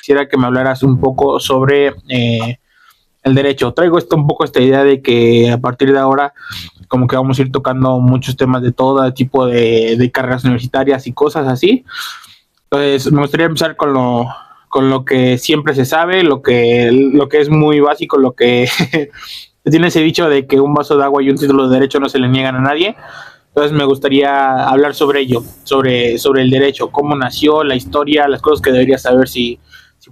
quisiera que me hablaras un poco sobre el derecho. Traigo un poco esta idea de que a partir de ahora como que vamos a ir tocando muchos temas de todo tipo de carreras universitarias y cosas así. Entonces me gustaría empezar con lo que siempre se sabe, lo que es muy básico, lo que tiene ese dicho de que un vaso de agua y un título de derecho no se le niegan a nadie. Entonces me gustaría hablar sobre ello, sobre el derecho, cómo nació, la historia, las cosas que debería saber si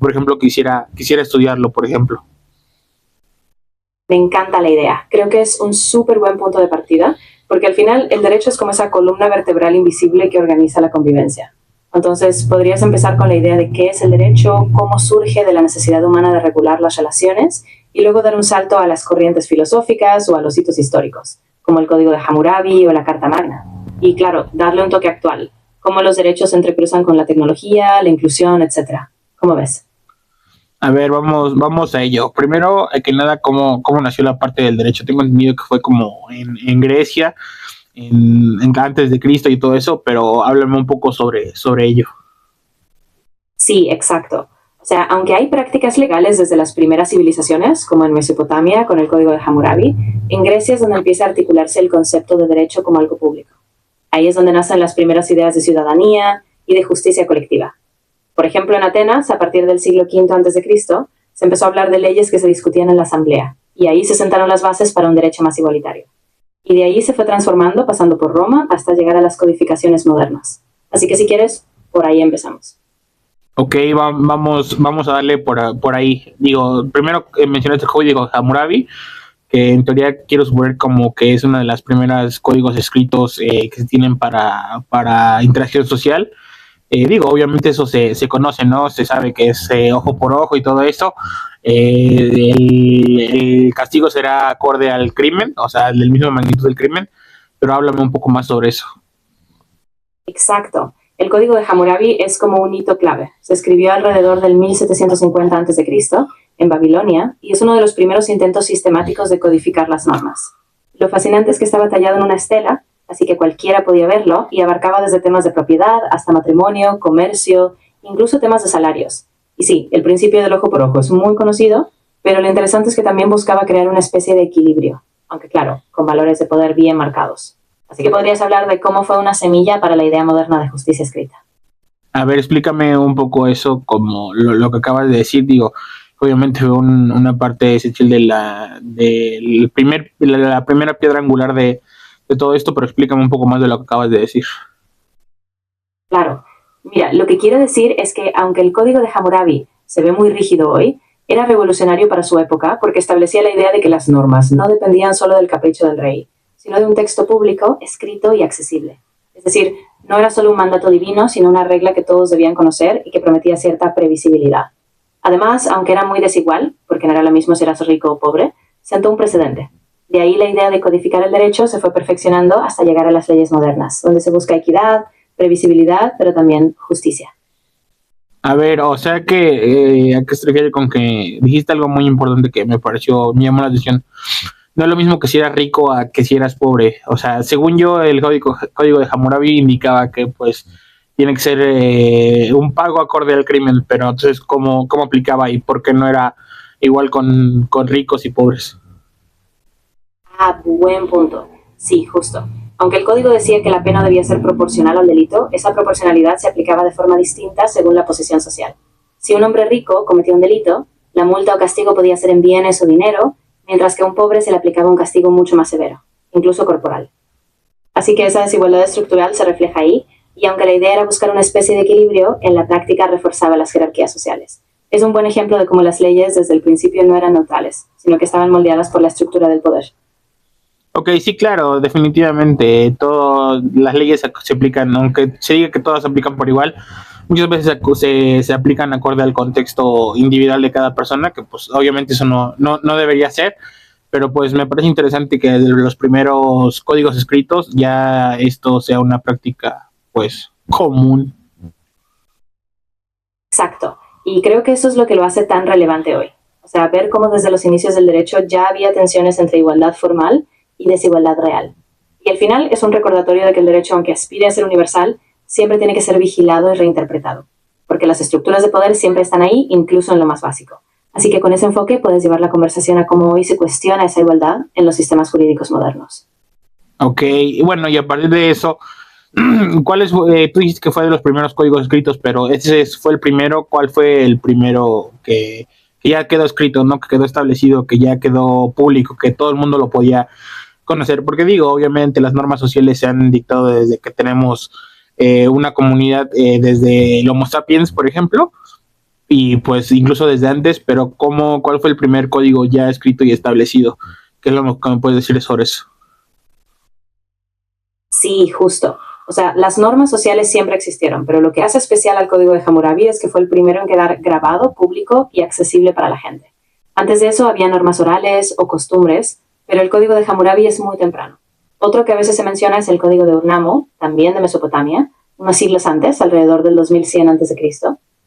por ejemplo, quisiera estudiarlo, por ejemplo. Me encanta la idea. Creo que es un súper buen punto de partida, porque al final el derecho es como esa columna vertebral invisible que organiza la convivencia. Entonces, podrías empezar con la idea de qué es el derecho, cómo surge de la necesidad humana de regular las relaciones, y luego dar un salto a las corrientes filosóficas o a los hitos históricos, como el Código de Hammurabi o la Carta Magna. Y claro, darle un toque actual, cómo los derechos se entrecruzan con la tecnología, la inclusión, etc. ¿Cómo ves? A ver, vamos a ello. Primero, que nada, cómo nació la parte del derecho. Tengo entendido que fue como en Grecia, antes de Cristo y todo eso, pero háblame un poco sobre ello. Sí, exacto. O sea, aunque hay prácticas legales desde las primeras civilizaciones, como en Mesopotamia con el Código de Hammurabi, en Grecia es donde empieza a articularse el concepto de derecho como algo público. Ahí es donde nacen las primeras ideas de ciudadanía y de justicia colectiva. Por ejemplo, en Atenas, a partir del siglo V a.C., se empezó a hablar de leyes que se discutían en la asamblea, y ahí se sentaron las bases para un derecho más igualitario. Y de ahí se fue transformando, pasando por Roma, hasta llegar a las codificaciones modernas. Así que si quieres, por ahí empezamos. Ok, vamos a darle por ahí. Digo, primero mencionaste el código Hammurabi, que en teoría quiero suponer como que es uno de los primeros códigos escritos que se tienen para interacción social. Digo, obviamente eso se conoce, ¿no? Se sabe que es ojo por ojo y todo eso. El castigo será acorde al crimen, o sea, del mismo magnitud del crimen, pero háblame un poco más sobre eso. Exacto. El Código de Hammurabi es como un hito clave. Se escribió alrededor del 1750 a.C. en Babilonia y es uno de los primeros intentos sistemáticos de codificar las normas. Lo fascinante es que estaba tallado en una estela, así que cualquiera podía verlo y abarcaba desde temas de propiedad hasta matrimonio, comercio, incluso temas de salarios. Y sí, el principio del ojo por ojo es muy conocido, pero lo interesante es que también buscaba crear una especie de equilibrio, aunque claro, con valores de poder bien marcados. Así que podrías hablar de cómo fue una semilla para la idea moderna de justicia escrita. A ver, explícame un poco eso, como lo que acabas de decir. Digo, obviamente fue una parte esencial la primera piedra angular de todo esto, pero explícame un poco más de lo que acabas de decir. Claro. Mira, lo que quiero decir es que aunque el Código de Hammurabi se ve muy rígido hoy, era revolucionario para su época porque establecía la idea de que las normas no dependían solo del capricho del rey, sino de un texto público, escrito y accesible. Es decir, no era solo un mandato divino, sino una regla que todos debían conocer y que prometía cierta previsibilidad. Además, aunque era muy desigual, porque no era lo mismo si eras rico o pobre, sentó un precedente. De ahí la idea de codificar el derecho se fue perfeccionando hasta llegar a las leyes modernas, donde se busca equidad, previsibilidad, pero también justicia. A ver, o sea que, ¿a qué se refiere con que dijiste algo muy importante que me llamó la atención? No es lo mismo que si eras rico a que si eras pobre. O sea, según yo, el código de Hammurabi indicaba que pues tiene que ser un pago acorde al crimen, pero entonces, ¿cómo aplicaba y por qué no era igual con ricos y pobres? Ah, buen punto. Sí, justo. Aunque el código decía que la pena debía ser proporcional al delito, esa proporcionalidad se aplicaba de forma distinta según la posición social. Si un hombre rico cometía un delito, la multa o castigo podía ser en bienes o dinero, mientras que a un pobre se le aplicaba un castigo mucho más severo, incluso corporal. Así que esa desigualdad estructural se refleja ahí, y aunque la idea era buscar una especie de equilibrio, en la práctica reforzaba las jerarquías sociales. Es un buen ejemplo de cómo las leyes desde el principio no eran neutrales, sino que estaban moldeadas por la estructura del poder. Ok, sí, claro, definitivamente. Todas las leyes se aplican, aunque se diga que todas se aplican por igual, muchas veces se aplican acorde al contexto individual de cada persona, que pues obviamente eso no debería ser, pero pues me parece interesante que de los primeros códigos escritos ya esto sea una práctica pues común. Exacto. Y creo que eso es lo que lo hace tan relevante hoy. O sea, ver cómo desde los inicios del derecho ya había tensiones entre igualdad formal y desigualdad real. Y al final es un recordatorio de que el derecho, aunque aspire a ser universal, siempre tiene que ser vigilado y reinterpretado. Porque porque las estructuras de poder siempre están ahí, incluso en lo más básico. Así que con ese enfoque puedes llevar la conversación a cómo hoy se cuestiona esa igualdad en los sistemas jurídicos modernos. Ok, bueno, y a partir de eso, ¿cuál es, tú dijiste que fue de los primeros códigos escritos, pero ese fue el primero? ¿Cuál fue el primero que ya quedó escrito, ¿no? Que quedó establecido, que ya quedó público, que todo el mundo lo podía conocer? Porque digo, obviamente las normas sociales se han dictado desde que tenemos una comunidad, desde el Homo sapiens, por ejemplo, y pues incluso desde antes, pero ¿cuál fue el primer código ya escrito y establecido? ¿Qué es lo que me puedes decir sobre eso? Sí, justo. O sea, las normas sociales siempre existieron, pero lo que hace especial al Código de Hammurabi es que fue el primero en quedar grabado, público y accesible para la gente. Antes de eso había normas orales o costumbres, pero el Código de Hammurabi es muy temprano. Otro que a veces se menciona es el Código de Urnamo, también de Mesopotamia, unos siglos antes, alrededor del 2100 a.C.,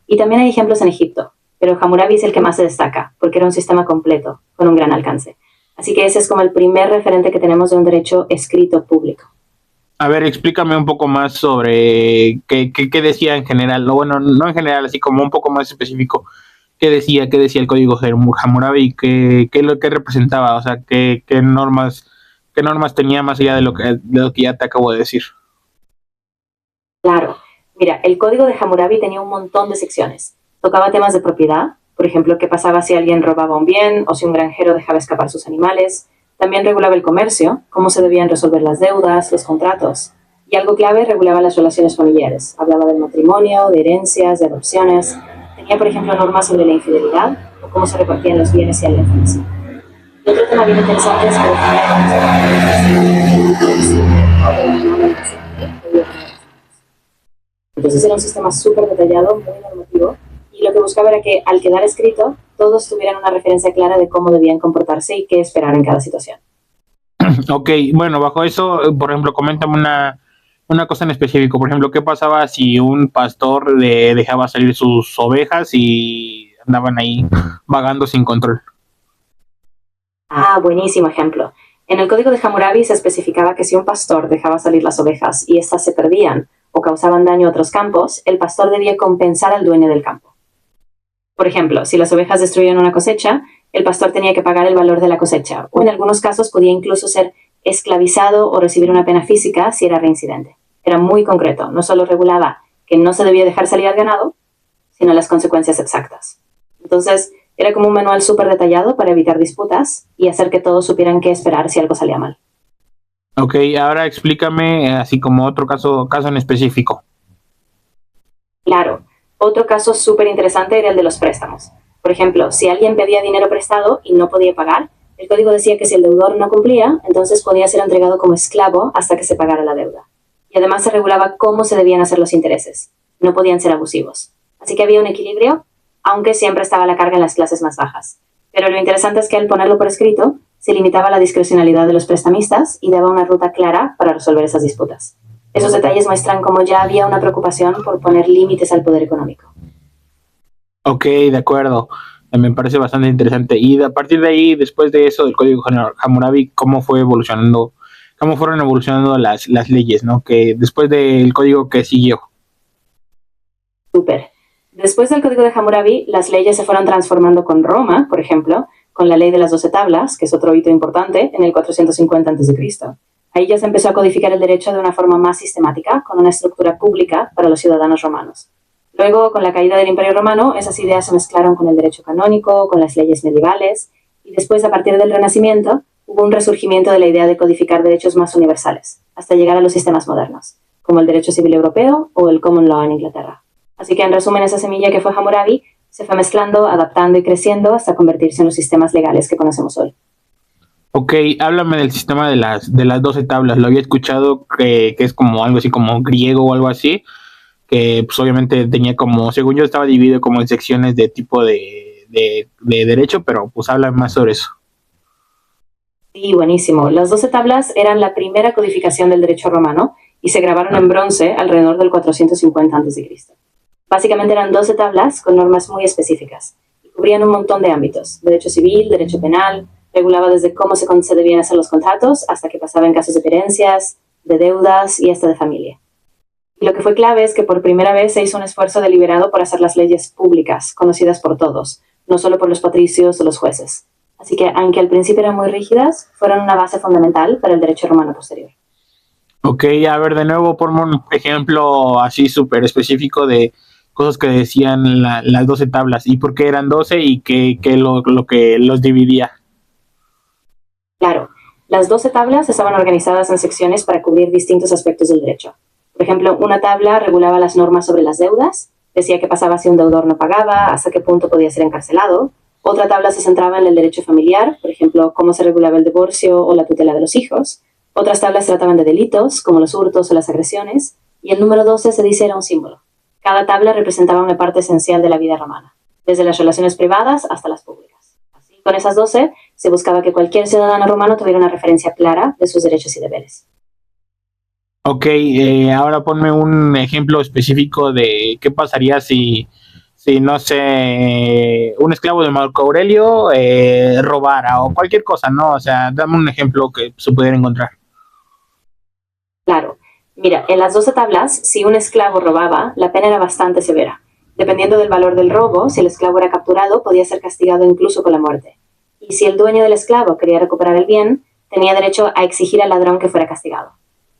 y también hay ejemplos en Egipto, pero Hammurabi es el que más se destaca, porque era un sistema completo, con un gran alcance. Así que ese es como el primer referente que tenemos de un derecho escrito público. A ver, explícame un poco más sobre qué decía en general, no, bueno, no en general, así como un poco más específico, qué decía el código Hammurabi, qué representaba, o sea, qué normas tenía más allá de lo que ya te acabo de decir. Claro. Mira, el Código de Hammurabi tenía un montón de secciones. Tocaba temas de propiedad, por ejemplo, qué pasaba si alguien robaba un bien o si un granjero dejaba escapar sus animales. También regulaba el comercio, cómo se debían resolver las deudas, los contratos. Y algo clave, regulaba las relaciones familiares. Hablaba del matrimonio, de herencias, de adopciones. Tenía, por ejemplo, normas sobre la infidelidad o cómo se repartían los bienes si alguien fallecía. Y otro tema bien interesante es que entonces era un sistema súper detallado, muy normativo, y lo que buscaba era que al quedar escrito, todos tuvieran una referencia clara de cómo debían comportarse y qué esperar en cada situación. Ok, bueno, bajo eso, por ejemplo, coméntame una cosa en específico. Por ejemplo, ¿qué pasaba si un pastor le dejaba salir sus ovejas y andaban ahí vagando sin control? Ah, buenísimo ejemplo. En el Código de Hammurabi se especificaba que si un pastor dejaba salir las ovejas y éstas se perdían o causaban daño a otros campos, el pastor debía compensar al dueño del campo. Por ejemplo, si las ovejas destruían una cosecha, el pastor tenía que pagar el valor de la cosecha, o en algunos casos podía incluso ser esclavizado o recibir una pena física si era reincidente. Era muy concreto, no solo regulaba que no se debía dejar salir al ganado, sino las consecuencias exactas. Entonces, era como un manual súper detallado para evitar disputas y hacer que todos supieran qué esperar si algo salía mal. Ok, ahora explícame, así como otro caso en específico. Claro, otro caso súper interesante era el de los préstamos. Por ejemplo, si alguien pedía dinero prestado y no podía pagar, el código decía que si el deudor no cumplía, entonces podía ser entregado como esclavo hasta que se pagara la deuda. Y además se regulaba cómo se debían hacer los intereses. No podían ser abusivos. Así que había un equilibrio, aunque siempre estaba la carga en las clases más bajas. Pero lo interesante es que al ponerlo por escrito, se limitaba la discrecionalidad de los prestamistas y daba una ruta clara para resolver esas disputas. Esos detalles muestran cómo ya había una preocupación por poner límites al poder económico. Ok, de acuerdo. Me parece bastante interesante. Y a partir de ahí, después de eso, del código Hammurabi, cómo fueron evolucionando las leyes, ¿no? Que después del código que siguió. Súper. Después del Código de Hammurabi, las leyes se fueron transformando con Roma, por ejemplo, con la Ley de las 12 Tablas, que es otro hito importante, en el 450 a.C. Ahí ya se empezó a codificar el derecho de una forma más sistemática, con una estructura pública para los ciudadanos romanos. Luego, con la caída del Imperio Romano, esas ideas se mezclaron con el derecho canónico, con las leyes medievales, y después, a partir del Renacimiento, hubo un resurgimiento de la idea de codificar derechos más universales, hasta llegar a los sistemas modernos, como el derecho civil europeo o el common law en Inglaterra. Así que, en resumen, esa semilla que fue Hammurabi se fue mezclando, adaptando y creciendo hasta convertirse en los sistemas legales que conocemos hoy. Ok, háblame del sistema de las 12 tablas. Lo había escuchado que es como algo así como griego o algo así, que pues obviamente tenía como, según yo estaba dividido como en secciones de tipo de derecho, pero pues habla más sobre eso. Sí, buenísimo. Las 12 tablas eran la primera codificación del derecho romano y se grabaron en bronce alrededor del 450 a.C. Básicamente eran 12 tablas con normas muy específicas y cubrían un montón de ámbitos: derecho civil, derecho penal, regulaba desde cómo se debían hacer los contratos hasta que pasaba en casos de herencias, de deudas y hasta de familia. Y lo que fue clave es que por primera vez se hizo un esfuerzo deliberado por hacer las leyes públicas, conocidas por todos, no solo por los patricios o los jueces. Así que, aunque al principio eran muy rígidas, fueron una base fundamental para el derecho romano posterior. Ok, a ver, de nuevo, ponme un ejemplo así súper específico de cosas que decían las 12 tablas y por qué eran 12 y qué lo que los dividía. Claro, las 12 tablas estaban organizadas en secciones para cubrir distintos aspectos del derecho. Por ejemplo, una tabla regulaba las normas sobre las deudas, decía qué pasaba si un deudor no pagaba, hasta qué punto podía ser encarcelado. Otra tabla se centraba en el derecho familiar, por ejemplo, cómo se regulaba el divorcio o la tutela de los hijos. Otras tablas trataban de delitos, como los hurtos o las agresiones, y el número 12 se dice era un símbolo. Cada tabla representaba una parte esencial de la vida romana, desde las relaciones privadas hasta las públicas. Así, con esas 12, se buscaba que cualquier ciudadano romano tuviera una referencia clara de sus derechos y deberes. Ok, ahora ponme un ejemplo específico de qué pasaría si no sé, un esclavo de Marco Aurelio robara o cualquier cosa, ¿no? O sea, dame un ejemplo que se pudiera encontrar. Claro, mira, en las 12 tablas, si un esclavo robaba, la pena era bastante severa. Dependiendo del valor del robo, si el esclavo era capturado, podía ser castigado incluso con la muerte. Y si el dueño del esclavo quería recuperar el bien, tenía derecho a exigir al ladrón que fuera castigado.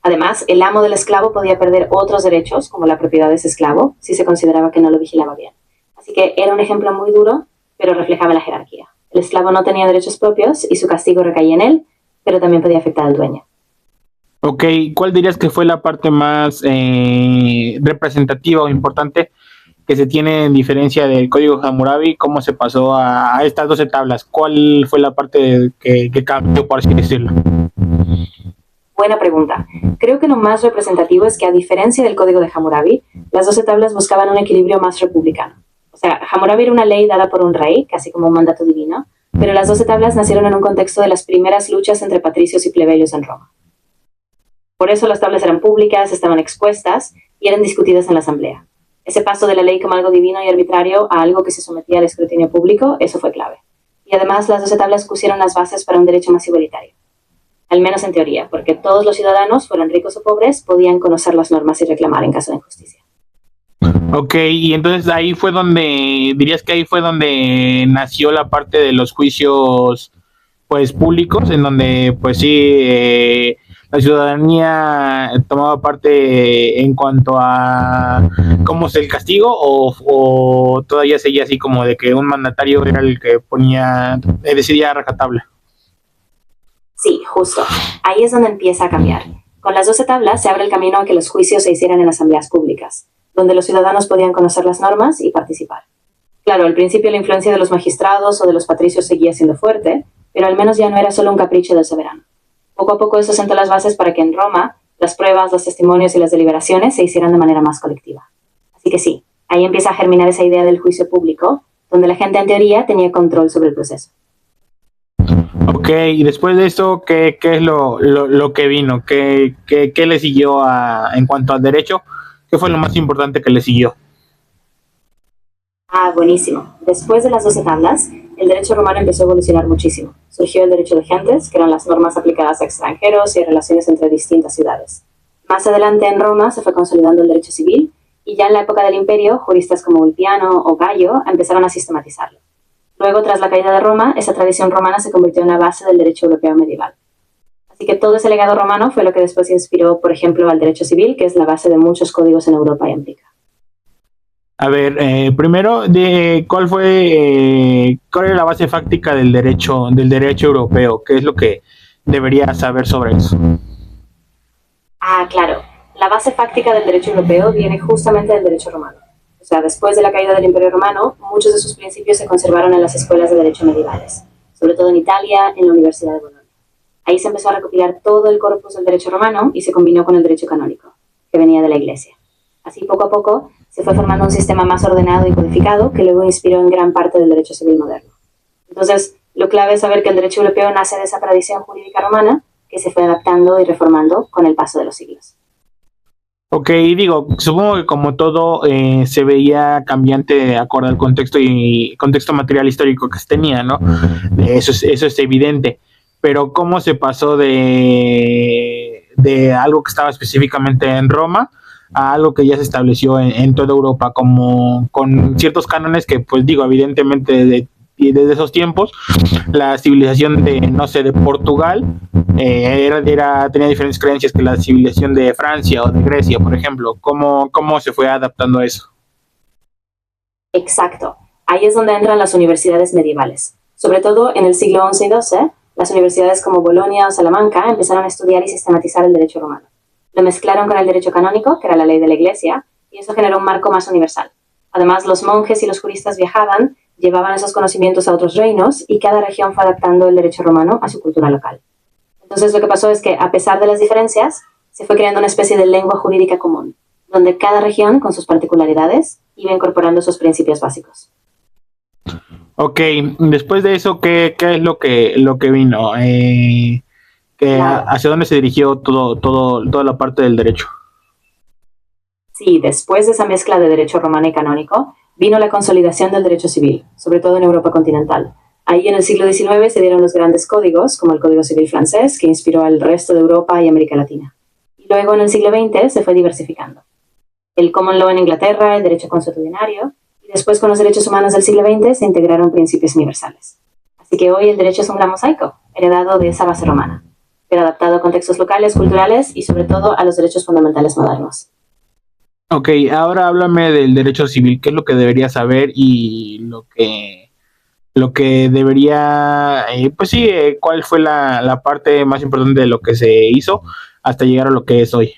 Además, el amo del esclavo podía perder otros derechos, como la propiedad de ese esclavo, si se consideraba que no lo vigilaba bien. Así que era un ejemplo muy duro, pero reflejaba la jerarquía. El esclavo no tenía derechos propios y su castigo recaía en él, pero también podía afectar al dueño. Ok, ¿cuál dirías que fue la parte más representativa o importante que se tiene en diferencia del código Hammurabi? ¿Cómo se pasó a estas 12 tablas? ¿Cuál fue la parte que cambió, por así decirlo? Buena pregunta. Creo que lo más representativo es que, a diferencia del código de Hammurabi, las 12 tablas buscaban un equilibrio más republicano. O sea, Hammurabi era una ley dada por un rey, casi como un mandato divino, pero las 12 tablas nacieron en un contexto de las primeras luchas entre patricios y plebeyos en Roma. Por eso las tablas eran públicas, estaban expuestas y eran discutidas en la asamblea. Ese paso de la ley como algo divino y arbitrario a algo que se sometía al escrutinio público, eso fue clave. Y además las 12 tablas pusieron las bases para un derecho más igualitario. Al menos en teoría, porque todos los ciudadanos, fueran ricos o pobres, podían conocer las normas y reclamar en caso de injusticia. Ok, y entonces ahí fue donde, dirías que ahí fue donde nació la parte de los juicios pues públicos, en donde pues sí, la ciudadanía tomaba parte en cuanto a cómo es el castigo o todavía seguía así como de que un mandatario era el que ponía, decidía a rajatabla. Sí, justo. Ahí es donde empieza a cambiar. Con las 12 tablas se abre el camino a que los juicios se hicieran en asambleas públicas, donde los ciudadanos podían conocer las normas y participar. Claro, al principio la influencia de los magistrados o de los patricios seguía siendo fuerte, pero al menos ya no era solo un capricho del soberano. Poco a poco eso sentó las bases para que en Roma las pruebas, los testimonios y las deliberaciones se hicieran de manera más colectiva. Así que sí, ahí empieza a germinar esa idea del juicio público, donde la gente en teoría tenía control sobre el proceso. Ok, y después de eso, ¿qué es lo que vino? ¿Qué le siguió en cuanto al derecho? ¿Qué fue lo más importante que le siguió? Ah, buenísimo. Después de las 12 tablas, el derecho romano empezó a evolucionar muchísimo. Surgió el derecho de gentes, que eran las normas aplicadas a extranjeros y a relaciones entre distintas ciudades. Más adelante en Roma se fue consolidando el derecho civil, y ya en la época del Imperio, juristas como Ulpiano o Gallo empezaron a sistematizarlo. Luego, tras la caída de Roma, esa tradición romana se convirtió en la base del derecho europeo medieval. Así que todo ese legado romano fue lo que después inspiró, por ejemplo, al derecho civil, que es la base de muchos códigos en Europa y América. A ver, primero, ¿cuál era la base fáctica del derecho europeo? ¿Qué es lo que debería saber sobre eso? Ah, claro. La base fáctica del derecho europeo viene justamente del derecho romano. O sea, después de la caída del Imperio Romano, muchos de sus principios se conservaron en las escuelas de derecho medievales, sobre todo en Italia, en la Universidad de Bolonia. Ahí se empezó a recopilar todo el corpus del derecho romano y se combinó con el derecho canónico, que venía de la Iglesia. Así, poco a poco, se fue formando un sistema más ordenado y codificado que luego inspiró en gran parte del derecho civil moderno. Entonces, lo clave es saber que el derecho europeo nace de esa tradición jurídica romana que se fue adaptando y reformando con el paso de los siglos. Ok, digo, supongo que como todo se veía cambiante de acuerdo al contexto y contexto material histórico que se tenía, ¿no? Eso es evidente. Pero ¿cómo se pasó de algo que estaba específicamente en Roma a algo que ya se estableció en toda Europa, como con ciertos cánones que, pues digo, evidentemente y desde esos tiempos, la civilización de, no sé, de Portugal tenía diferentes creencias que la civilización de Francia o de Grecia, por ejemplo. ¿Cómo se fue adaptando a eso? Exacto. Ahí es donde entran las universidades medievales. Sobre todo en el siglo XI y XII, las universidades como Bolonia o Salamanca empezaron a estudiar y sistematizar el derecho romano. Lo mezclaron con el derecho canónico, que era la ley de la Iglesia, y eso generó un marco más universal. Además, los monjes y los juristas viajaban, llevaban esos conocimientos a otros reinos y cada región fue adaptando el derecho romano a su cultura local. Entonces, lo que pasó es que, a pesar de las diferencias, se fue creando una especie de lengua jurídica común, donde cada región, con sus particularidades, iba incorporando sus principios básicos. Ok, después de eso, ¿qué es lo que vino? Claro. ¿Hacia dónde se dirigió toda la parte del derecho? Sí, después de esa mezcla de derecho romano y canónico, vino la consolidación del derecho civil, sobre todo en Europa continental. Ahí en el siglo XIX se dieron los grandes códigos, como el Código Civil francés, que inspiró al resto de Europa y América Latina. Y luego en el siglo XX se fue diversificando. El common law en Inglaterra, el derecho consuetudinario, y después con los derechos humanos del siglo XX se integraron principios universales. Así que hoy el derecho es un gran mosaico, heredado de esa base romana, pero adaptado a contextos locales, culturales y sobre todo a los derechos fundamentales modernos. Ok, ahora háblame del derecho civil, qué es lo que debería saber y lo que debería, pues sí, cuál fue la parte más importante de lo que se hizo hasta llegar a lo que es hoy.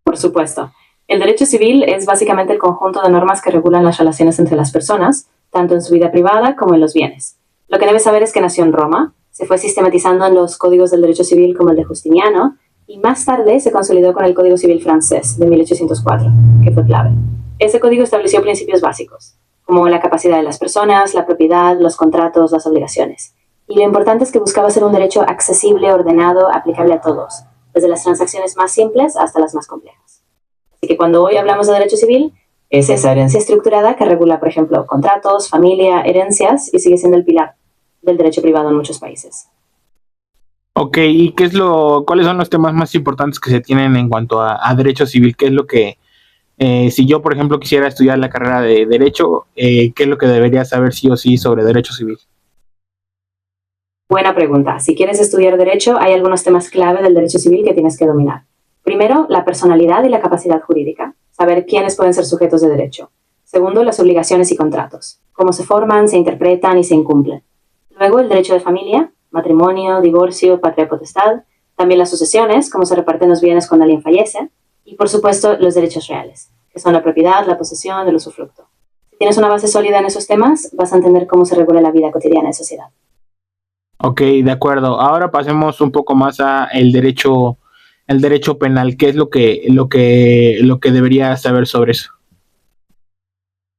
Por supuesto. El derecho civil es básicamente el conjunto de normas que regulan las relaciones entre las personas, tanto en su vida privada como en los bienes. Lo que debes saber es que nació en Roma, se fue sistematizando en los códigos del derecho civil como el de Justiniano, y más tarde se consolidó con el Código Civil francés de 1804, que fue clave. Ese código estableció principios básicos, como la capacidad de las personas, la propiedad, los contratos, las obligaciones. Y lo importante es que buscaba ser un derecho accesible, ordenado, aplicable a todos, desde las transacciones más simples hasta las más complejas. Así que cuando hoy hablamos de derecho civil, es esa herencia estructurada que regula, por ejemplo, contratos, familia, herencias y sigue siendo el pilar del derecho privado en muchos países. Ok, ¿y cuáles son los temas más importantes que se tienen en cuanto a derecho civil? ¿Qué es lo que, si yo, por ejemplo, quisiera estudiar la carrera de derecho, qué es lo que debería saber sí o sí sobre derecho civil? Buena pregunta. Si quieres estudiar derecho, hay algunos temas clave del derecho civil que tienes que dominar. Primero, la personalidad y la capacidad jurídica, saber quiénes pueden ser sujetos de derecho. Segundo, las obligaciones y contratos, cómo se forman, se interpretan y se incumplen. Luego, el derecho de familia, matrimonio, divorcio, patria potestad. También las sucesiones, cómo se reparten los bienes cuando alguien fallece. Y, por supuesto, los derechos reales, que son la propiedad, la posesión, el usufructo. Si tienes una base sólida en esos temas, vas a entender cómo se regula la vida cotidiana en sociedad. Ok, de acuerdo. Ahora pasemos un poco más a el derecho penal. ¿Qué es lo que debería saber sobre eso?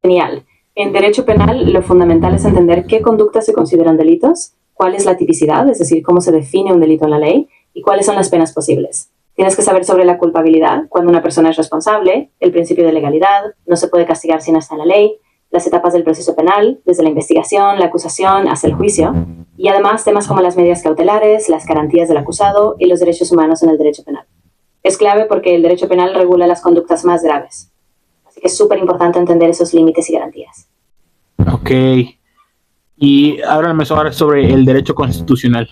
Genial. En derecho penal, lo fundamental es entender qué conductas se consideran delitos, cuál es la tipicidad, es decir, cómo se define un delito en la ley, y cuáles son las penas posibles. Tienes que saber sobre la culpabilidad, cuando una persona es responsable, el principio de legalidad, no se puede castigar si no está en la ley, las etapas del proceso penal, desde la investigación, la acusación, hasta el juicio, y además temas como las medidas cautelares, las garantías del acusado y los derechos humanos en el derecho penal. Es clave porque el derecho penal regula las conductas más graves. Así que es súper importante entender esos límites y garantías. Ok. Y háblame ahora sobre el derecho constitucional.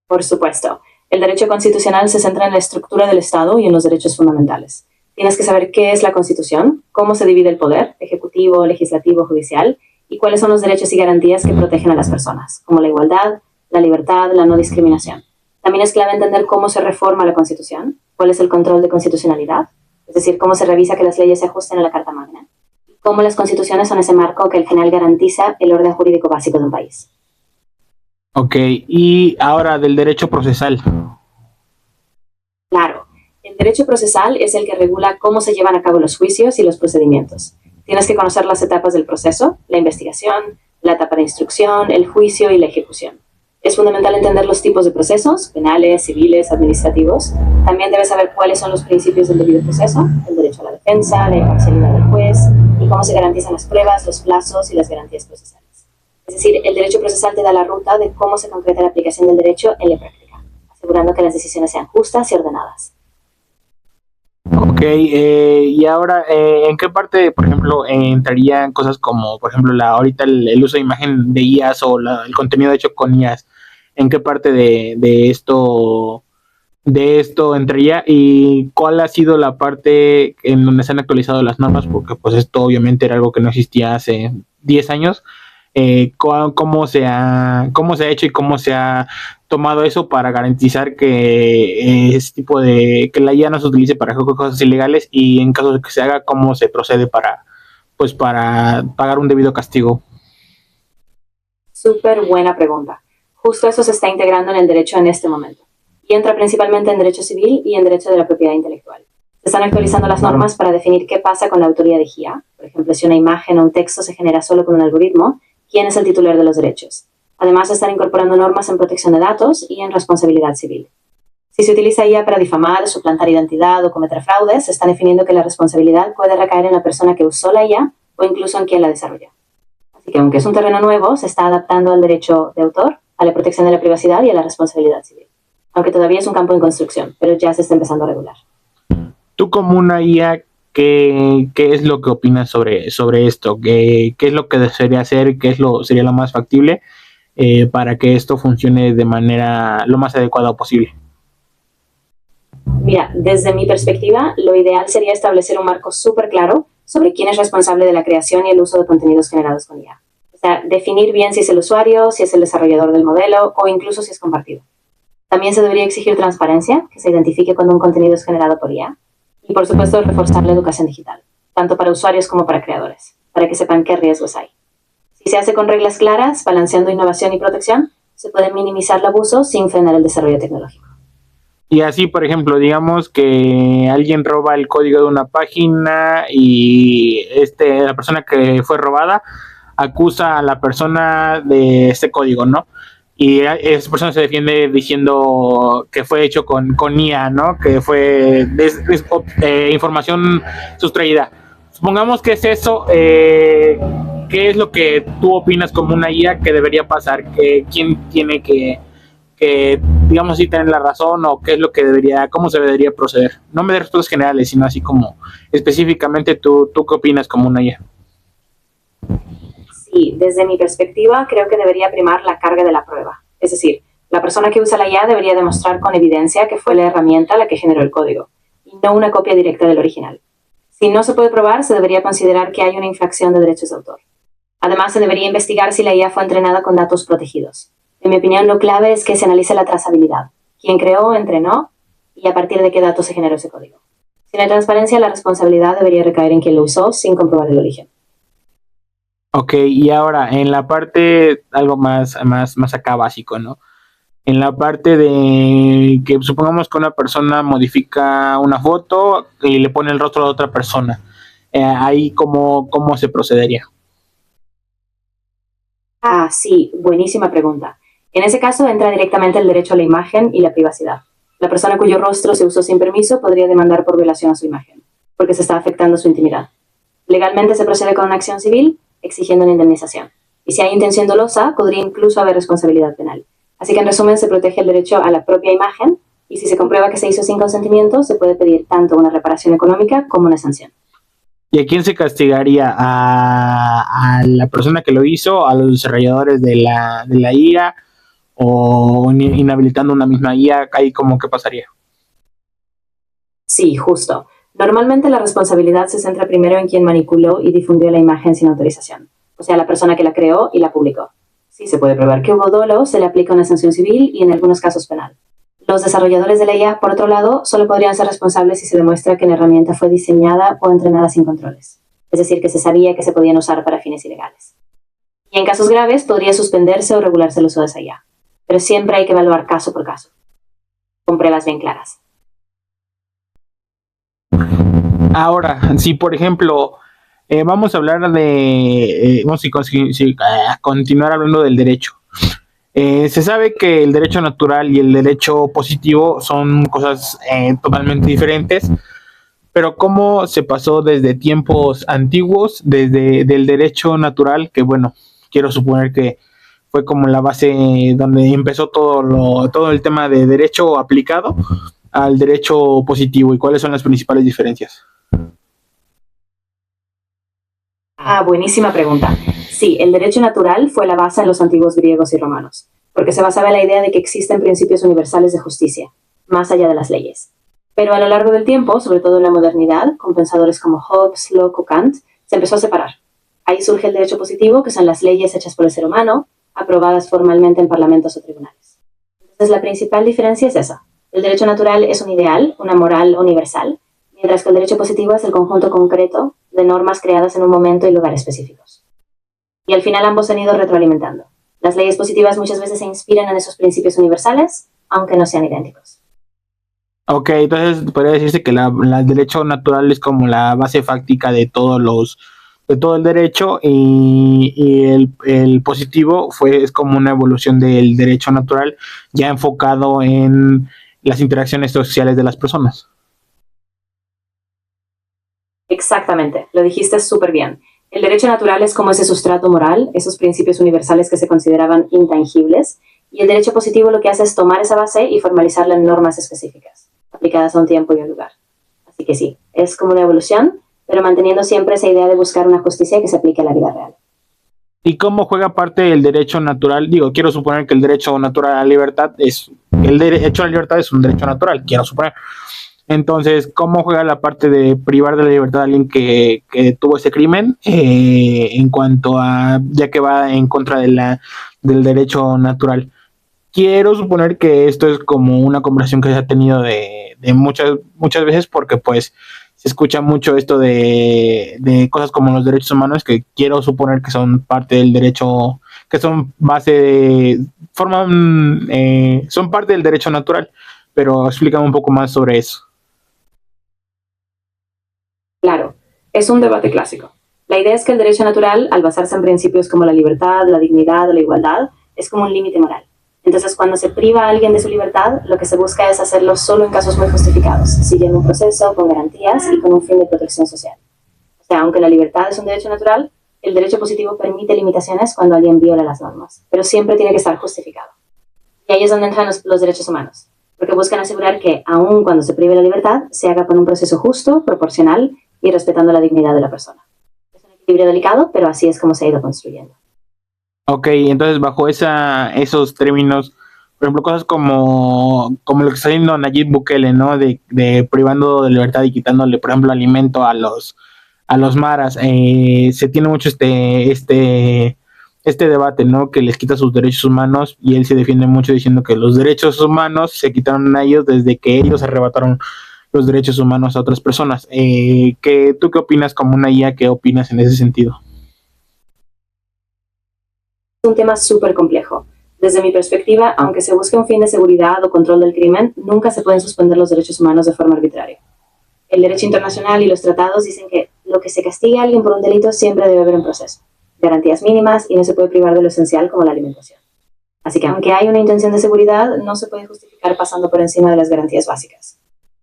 Por supuesto, el derecho constitucional se centra en la estructura del Estado y en los derechos fundamentales. Tienes que saber qué es la Constitución, cómo se divide el poder, ejecutivo, legislativo, judicial, y cuáles son los derechos y garantías que protegen a las personas, como la igualdad, la libertad, la no discriminación. También es clave entender cómo se reforma la Constitución, cuál es el control de constitucionalidad, es decir, cómo se revisa que las leyes se ajusten a la Carta Magna, y cómo las constituciones son ese marco que al final garantiza el orden jurídico básico de un país. Ok, y ahora del derecho procesal. Claro, el derecho procesal es el que regula cómo se llevan a cabo los juicios y los procedimientos. Tienes que conocer las etapas del proceso, la investigación, la etapa de instrucción, el juicio y la ejecución. Es fundamental entender los tipos de procesos, penales, civiles, administrativos. También debes saber cuáles son los principios del debido proceso, el derecho a la defensa, la imparcialidad del juez y cómo se garantizan las pruebas, los plazos y las garantías procesales. Es decir, el derecho procesal te da la ruta de cómo se concreta la aplicación del derecho en la práctica, asegurando que las decisiones sean justas y ordenadas. Ok, y ahora, ¿en qué parte, por ejemplo, entrarían cosas como, por ejemplo, ahorita el uso de imagen de IAs o el contenido hecho con IAs? ¿En qué parte de esto entraría y cuál ha sido la parte en donde se han actualizado las normas? Porque pues esto obviamente era algo que no existía hace 10 años. ¿Cómo se ha hecho y cómo se ha tomado eso para garantizar que ese tipo que la IA no se utilice para cosas ilegales y en caso de que se haga, cómo se procede para pagar un debido castigo? Súper buena pregunta. Justo eso se está integrando en el derecho en este momento. Y entra principalmente en derecho civil y en derecho de la propiedad intelectual. Se están actualizando las normas para definir qué pasa con la autoría de GIA. Por ejemplo, si una imagen o un texto se genera solo con un algoritmo, ¿quién es el titular de los derechos? Además, se están incorporando normas en protección de datos y en responsabilidad civil. Si se utiliza IA para difamar, suplantar identidad o cometer fraudes, se está definiendo que la responsabilidad puede recaer en la persona que usó la IA o incluso en quien la desarrolló. Así que aunque es un terreno nuevo, se está adaptando al derecho de autor, a la protección de la privacidad y a la responsabilidad civil. Aunque todavía es un campo en construcción, pero ya se está empezando a regular. Tú como una IA, ¿qué es lo que opinas sobre esto? ¿Qué es lo que desearía hacer? Sería lo más factible para que esto funcione de manera lo más adecuada posible? Mira, desde mi perspectiva, lo ideal sería establecer un marco súper claro sobre quién es responsable de la creación y el uso de contenidos generados con IA. O sea, definir bien si es el usuario, si es el desarrollador del modelo o incluso si es compartido. También se debería exigir transparencia, que se identifique cuando un contenido es generado por IA. Y por supuesto, reforzar la educación digital, tanto para usuarios como para creadores, para que sepan qué riesgos hay. Si se hace con reglas claras, balanceando innovación y protección, se puede minimizar el abuso sin frenar el desarrollo tecnológico. Y así, por ejemplo, digamos que alguien roba el código de una página y la persona que fue robada acusa a la persona de este código, ¿no? Y esa persona se defiende diciendo que fue hecho con IA, ¿no? Que fue información sustraída. Supongamos que es eso, ¿qué es lo que tú opinas como una IA que debería pasar? ¿Quién tiene que, digamos así, tener la razón o qué es lo que cómo se debería proceder? No me des respuestas generales, sino así como específicamente tú qué opinas como una IA. Sí, desde mi perspectiva, creo que debería primar la carga de la prueba. Es decir, la persona que usa la IA debería demostrar con evidencia que fue la herramienta la que generó el código, y no una copia directa del original. Si no se puede probar, se debería considerar que hay una infracción de derechos de autor. Además, se debería investigar si la IA fue entrenada con datos protegidos. En mi opinión, lo clave es que se analice la trazabilidad. ¿Quién creó, entrenó y a partir de qué datos se generó ese código? Sin la transparencia, la responsabilidad debería recaer en quien lo usó sin comprobar el origen. Ok, y ahora en la parte, algo más acá básico, ¿no? En la parte de que supongamos que una persona modifica una foto y le pone el rostro de otra persona. Ahí cómo se procedería. Ah, sí, buenísima pregunta. En ese caso entra directamente el derecho a la imagen y la privacidad. La persona cuyo rostro se usó sin permiso podría demandar por violación a su imagen, porque se está afectando su intimidad. Legalmente se procede con una acción civil exigiendo una indemnización. Y si hay intención dolosa, podría incluso haber responsabilidad penal. Así que en resumen se protege el derecho a la propia imagen y si se comprueba que se hizo sin consentimiento, se puede pedir tanto una reparación económica como una sanción. ¿Y a quién se castigaría? ¿A la persona que lo hizo? ¿A los desarrolladores de la IA? ¿O inhabilitando una misma IA? ¿Ahí cómo qué pasaría? Sí, justo. Normalmente la responsabilidad se centra primero en quien manipuló y difundió la imagen sin autorización, o sea, la persona que la creó y la publicó. Si se puede probar que hubo dolo, se le aplica una sanción civil y en algunos casos penal. Los desarrolladores de la IA, por otro lado, solo podrían ser responsables si se demuestra que la herramienta fue diseñada o entrenada sin controles, es decir, que se sabía que se podían usar para fines ilegales. Y en casos graves podría suspenderse o regularse el uso de esa IA, pero siempre hay que evaluar caso por caso, con pruebas bien claras. Ahora, si por ejemplo, vamos a hablar vamos a continuar hablando del derecho. Se sabe que el derecho natural y el derecho positivo son cosas totalmente diferentes, pero cómo se pasó desde tiempos antiguos, desde del derecho natural, que bueno, quiero suponer que fue como la base donde empezó todo el tema de derecho aplicado, al derecho positivo y cuáles son las principales diferencias? Buenísima pregunta. Sí, el derecho natural fue la base en los antiguos griegos y romanos, porque se basaba en la idea de que existen principios universales de justicia, más allá de las leyes. Pero a lo largo del tiempo, sobre todo en la modernidad, con pensadores como Hobbes, Locke o Kant, se empezó a separar. Ahí surge el derecho positivo, que son las leyes hechas por el ser humano, aprobadas formalmente en parlamentos o tribunales. Entonces, la principal diferencia es esa. El derecho natural es un ideal, una moral universal, mientras que el derecho positivo es el conjunto concreto de normas creadas en un momento y lugar específicos. Y al final ambos se han ido retroalimentando. Las leyes positivas muchas veces se inspiran en esos principios universales, aunque no sean idénticos. Ok, entonces podría decirse que el derecho natural es como la base fáctica de todo el derecho y el positivo es como una evolución del derecho natural ya enfocado en las interacciones sociales de las personas. Exactamente, lo dijiste súper bien. El derecho natural es como ese sustrato moral, esos principios universales que se consideraban intangibles, y el derecho positivo lo que hace es tomar esa base y formalizarla en normas específicas, aplicadas a un tiempo y un lugar. Así que sí, es como una evolución, pero manteniendo siempre esa idea de buscar una justicia que se aplique a la vida real. ¿Y cómo juega parte el derecho natural? Digo, quiero suponer que el derecho natural a la libertad el derecho a la libertad es un derecho natural, quiero suponer. Entonces, ¿cómo juega la parte de privar de la libertad a alguien que tuvo ese crimen en cuanto a, ya que va en contra del derecho natural? Quiero suponer que esto es como una conversación que se ha tenido de muchas veces porque pues se escucha mucho esto de cosas como los derechos humanos que quiero suponer que son parte del derecho, que son son parte del derecho natural, pero explícame un poco más sobre eso. Claro, es un debate clásico. La idea es que el derecho natural, al basarse en principios como la libertad, la dignidad o la igualdad, es como un límite moral. Entonces, cuando se priva a alguien de su libertad, lo que se busca es hacerlo solo en casos muy justificados, siguiendo un proceso con garantías y con un fin de protección social. O sea, aunque la libertad es un derecho natural, el derecho positivo permite limitaciones cuando alguien viola las normas, pero siempre tiene que estar justificado. Y ahí es donde entran los derechos humanos, porque buscan asegurar que, aun cuando se prive la libertad, se haga por un proceso justo, proporcional y respetando la dignidad de la persona. Es un equilibrio delicado, pero así es como se ha ido construyendo. Ok, entonces bajo esos términos, por ejemplo, cosas como lo que está haciendo Nayib Bukele, ¿no? De privando de libertad y quitándole, por ejemplo, alimento a los maras, se tiene mucho este debate, ¿no? Que les quita sus derechos humanos y él se defiende mucho diciendo que los derechos humanos se quitaron a ellos desde que ellos arrebataron los derechos humanos a otras personas. ¿Tú qué opinas como una IA? ¿Qué opinas en ese sentido? Es un tema súper complejo. Desde mi perspectiva, aunque se busque un fin de seguridad o control del crimen, nunca se pueden suspender los derechos humanos de forma arbitraria. El derecho internacional y los tratados dicen que lo que se castiga a alguien por un delito siempre debe haber un proceso, garantías mínimas y no se puede privar de lo esencial como la alimentación. Así que aunque hay una intención de seguridad, no se puede justificar pasando por encima de las garantías básicas.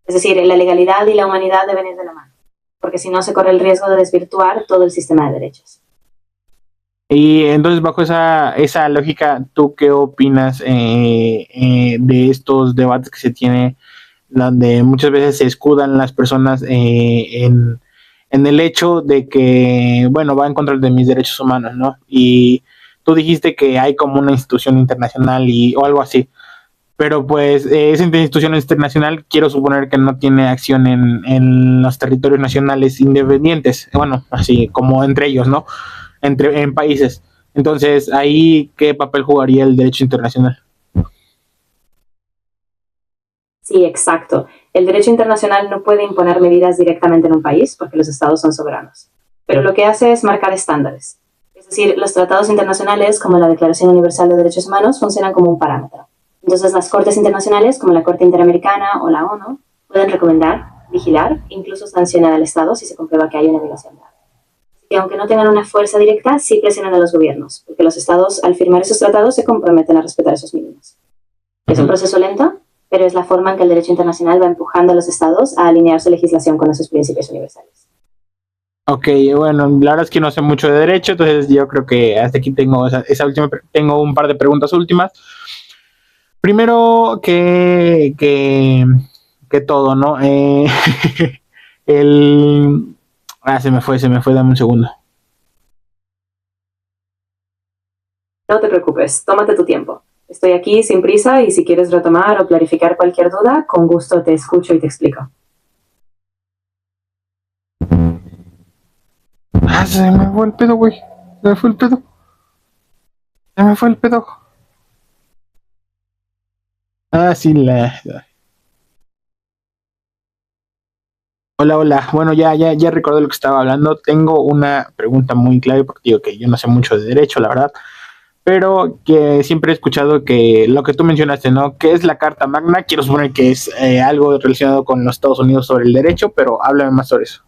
Es decir, la legalidad y la humanidad deben ir de la mano, porque si no se corre el riesgo de desvirtuar todo el sistema de derechos. Y entonces, bajo esa lógica, ¿tú qué opinas de estos debates que se tiene, donde muchas veces se escudan las personas en el hecho de que, bueno, va en contra de mis derechos humanos, ¿no? Y tú dijiste que hay como una institución internacional o algo así, pero pues esa institución internacional quiero suponer que no tiene acción en los territorios nacionales independientes, bueno, así como entre ellos, ¿no? En países. Entonces, ahí, ¿qué papel jugaría el derecho internacional? Sí, exacto. El derecho internacional no puede imponer medidas directamente en un país porque los estados son soberanos. Pero lo que hace es marcar estándares. Es decir, los tratados internacionales, como la Declaración Universal de Derechos Humanos, funcionan como un parámetro. Entonces, las cortes internacionales, como la Corte Interamericana o la ONU, pueden recomendar, vigilar e incluso sancionar al Estado si se comprueba que hay una violación de algo. Y aunque no tengan una fuerza directa, sí presionan a los gobiernos, porque los estados, al firmar esos tratados, se comprometen a respetar esos mínimos. Es un proceso lento, pero es la forma en que el derecho internacional va empujando a los estados a alinear su legislación con esos principios universales. Ok, bueno, la verdad es que no sé mucho de derecho, entonces yo creo que hasta aquí tengo esa última, tengo un par de preguntas últimas. Primero, que todo, ¿no? el... se me fue, dame un segundo. No te preocupes, tómate tu tiempo. Estoy aquí sin prisa y si quieres retomar o clarificar cualquier duda, con gusto te escucho y te explico. Se me fue el pedo, güey. Se me fue el pedo. Sí, Hola. Bueno, ya recordé lo que estaba hablando. Tengo una pregunta muy clave porque digo que yo no sé mucho de derecho, la verdad, pero que siempre he escuchado que lo que tú mencionaste, ¿no? ¿Qué es la Carta Magna? Quiero suponer que es algo relacionado con los Estados Unidos sobre el derecho, pero háblame más sobre eso.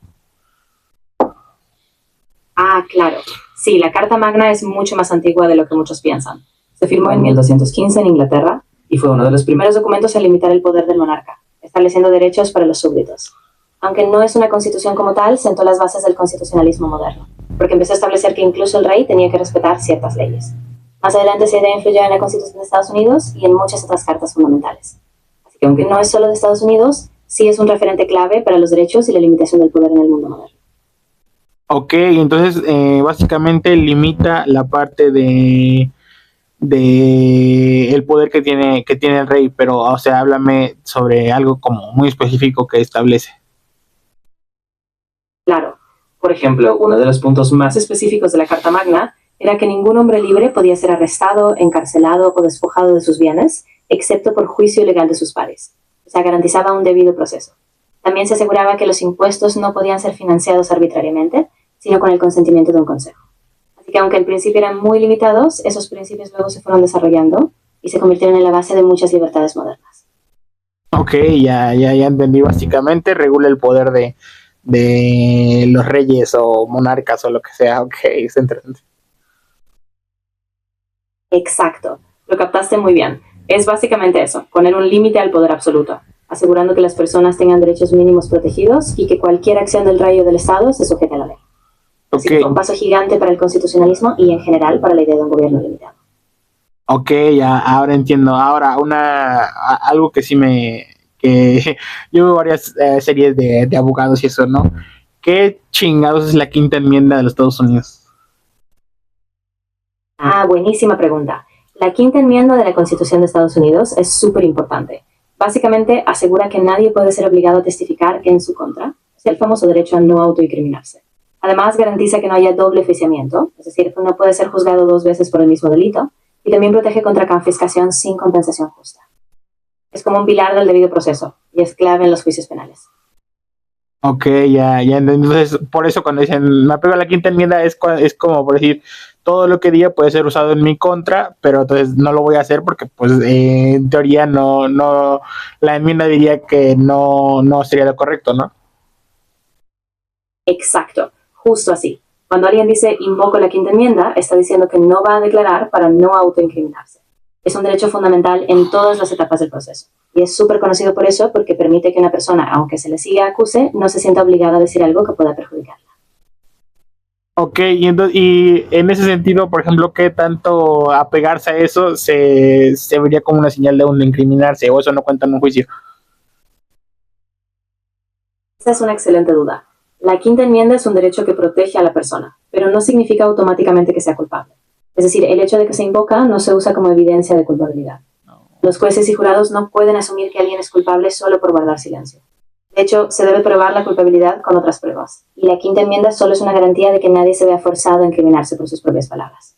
Claro. Sí, la Carta Magna es mucho más antigua de lo que muchos piensan. Se firmó en 1215 en Inglaterra y fue uno de los primeros documentos en limitar el poder del monarca, estableciendo derechos para los súbditos. Aunque no es una constitución como tal, sentó las bases del constitucionalismo moderno, porque empezó a establecer que incluso el rey tenía que respetar ciertas leyes. Más adelante esa idea influyó en la Constitución de Estados Unidos y en muchas otras cartas fundamentales. Así que aunque no es solo de Estados Unidos, sí es un referente clave para los derechos y la limitación del poder en el mundo moderno. Ok, entonces básicamente limita la parte de el poder que tiene el rey, pero o sea, háblame sobre algo como muy específico que establece. Claro. Por ejemplo, uno de los puntos más específicos de la Carta Magna era que ningún hombre libre podía ser arrestado, encarcelado o despojado de sus bienes, excepto por juicio legal de sus pares. O sea, garantizaba un debido proceso. También se aseguraba que los impuestos no podían ser financiados arbitrariamente, sino con el consentimiento de un consejo. Así que aunque al principio eran muy limitados, esos principios luego se fueron desarrollando y se convirtieron en la base de muchas libertades modernas. Ok, ya entendí. Básicamente regula el poder de los reyes o monarcas o lo que sea. Ok, es interesante. Exacto, lo captaste muy bien. Es básicamente eso, poner un límite al poder absoluto, asegurando que las personas tengan derechos mínimos protegidos y que cualquier acción del rey o del Estado se sujete a la ley. Así que fue un paso gigante para el constitucionalismo y en general para la idea de un gobierno limitado. Ok, ya, ahora entiendo. Ahora, algo que sí que yo veo varias series de abogados y eso, ¿no? ¿Qué chingados es la quinta enmienda de los Estados Unidos? Buenísima pregunta. La quinta enmienda de la Constitución de Estados Unidos es súper importante. Básicamente asegura que nadie puede ser obligado a testificar en su contra, es el famoso derecho a no autoincriminarse. Además, garantiza que no haya doble enjuiciamiento, es decir, no puede ser juzgado 2 veces por el mismo delito, y también protege contra confiscación sin compensación justa. Es como un pilar del debido proceso, y es clave en los juicios penales. Ok, ya, entonces, por eso cuando dicen, me apego a la quinta enmienda, es como por decir, todo lo que diga puede ser usado en mi contra, pero entonces no lo voy a hacer porque, pues, en teoría la enmienda diría que no sería lo correcto, ¿no? Exacto, justo así. Cuando alguien dice invoco la quinta enmienda, está diciendo que no va a declarar para no autoincriminarse. Es un derecho fundamental en todas las etapas del proceso. Y es súper conocido por eso, porque permite que una persona, aunque se le siga acuse, no se sienta obligada a decir algo que pueda perjudicarla. Ok, y en ese sentido, por ejemplo, ¿qué tanto apegarse a eso se vería como una señal de uno incriminarse o eso no cuenta en un juicio? Esa es una excelente duda. La quinta enmienda es un derecho que protege a la persona, pero no significa automáticamente que sea culpable. Es decir, el hecho de que se invoca no se usa como evidencia de culpabilidad. Los jueces y jurados no pueden asumir que alguien es culpable solo por guardar silencio. De hecho, se debe probar la culpabilidad con otras pruebas. Y la quinta enmienda solo es una garantía de que nadie se vea forzado a incriminarse por sus propias palabras.